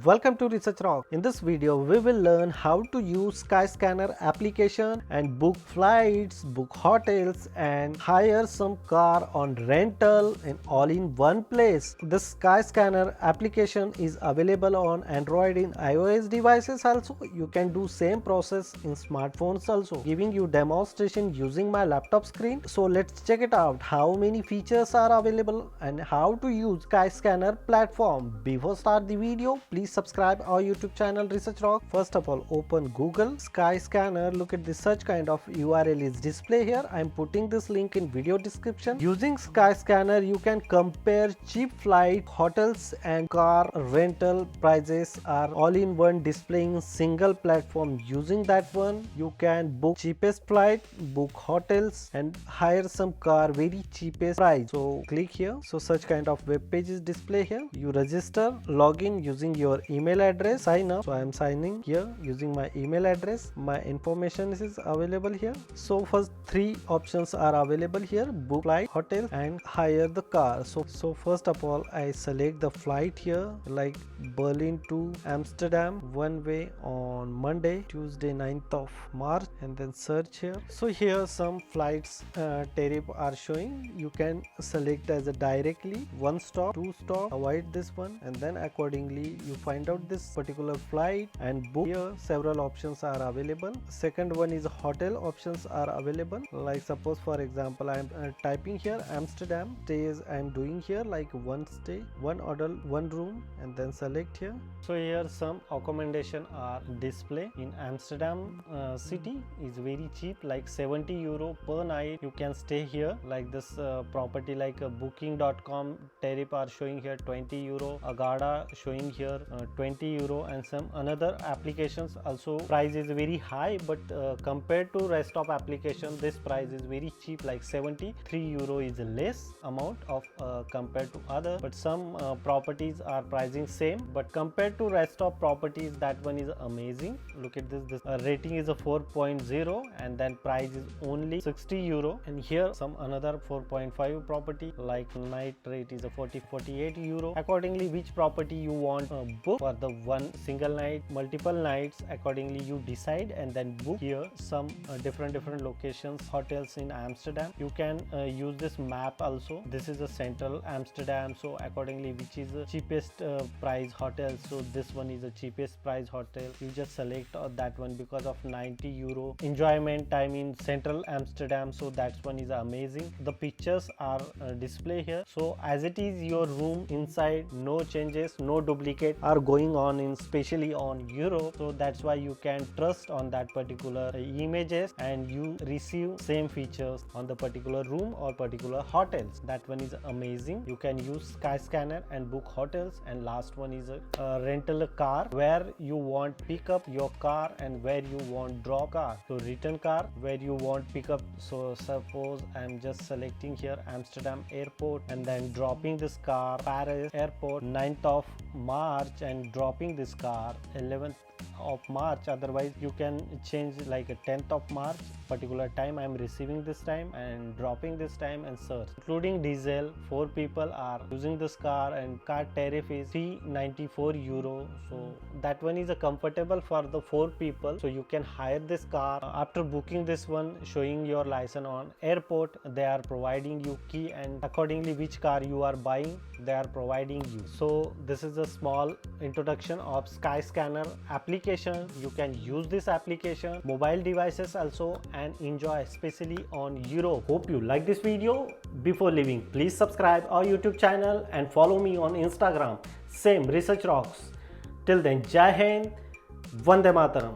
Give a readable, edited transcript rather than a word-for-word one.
Welcome to Research Rock. In this video, we will learn how to use Skyscanner application and book flights, book hotels and hire some car on rental and all in one place. The Skyscanner application is available on Android and iOS devices also. You can do same process in smartphones also. Giving you demonstration using my laptop screen. So let's check it out how many features are available and how to use Skyscanner platform. Before start the video, please subscribe our YouTube channel Research Rock. First of all, open Google Skyscanner. Look at the search kind of URL is display here. I am putting this link in video description. Using Skyscanner, you can compare cheap flight, hotels and car rental prices are all in one displaying single platform. Using that one, you can book cheapest flight, book hotels and hire some car very cheapest price. So click here. So such kind of web page is display here. You register, log in using your email address, sign up. So I am signing here using my email address. My information is available here. So first three options are available here: book flight, hotel and hire the car. So first of all, I select the flight here like Berlin to Amsterdam one way on Monday, Tuesday 9th of March, and then search here. So here some flights tariff are showing. You can select as a directly one stop, two stop, avoid this one, and then accordingly you find out this particular flight and book. Here several options are available. Second one is hotel options are available. Like suppose for example I am typing here Amsterdam stays. I am doing here like one stay, one hotel, one room, and then select here. So here some accommodation are display in Amsterdam city is very cheap, like 70 euro per night. You can stay here. Like this property like booking.com tariff are showing here 20 euro, Agada showing here 20 euro, and some another applications also price is very high, but compared to rest of application this price is very cheap, like 73 euro is less amount of compared to other, but some properties are pricing same, but compared to rest of properties that one is amazing. Look at this rating is a 4.0 and then price is only 60 euro, and here some another 4.5 property like night rate is a 48 euro. Accordingly which property you want book for the one single night, multiple nights, accordingly you decide and then book. Here some different locations hotels in Amsterdam. You can use this map also. This is a central Amsterdam, so accordingly which is the cheapest price hotel, so this one is the cheapest price hotel. You just select that one because of 90 euro enjoyment time in central Amsterdam, so that one is amazing. The pictures are display here. So as it is your room inside, no changes, no duplicate are going on in especially on Europe, so that's why you can trust on that particular images and you receive same features on the particular room or particular hotels. That one is amazing. You can use Skyscanner and book hotels. And last one is a rental a car where you want pick up your car and where you want drop car. So return car where you want pick up. So suppose I'm just selecting here Amsterdam airport and then dropping this car Paris airport 9th of March and dropping this car 11th of March. Otherwise you can change like a 10th of March particular time I am receiving this time and dropping this time and search. Including diesel, 4 people are using this car and car tariff is 394 euro. So that one is a comfortable for the 4 people, so you can hire this car. After booking this one, showing your license on airport, they are providing you key and accordingly which car you are buying they are providing you. So this is a small introduction of Skyscanner application. You can use this application mobile devices also and enjoy especially on Europe. Hope you like this video. Before leaving, please subscribe our YouTube channel and follow me on Instagram, same Research Rocks. Till then, Jai Hind, Vande Mataram.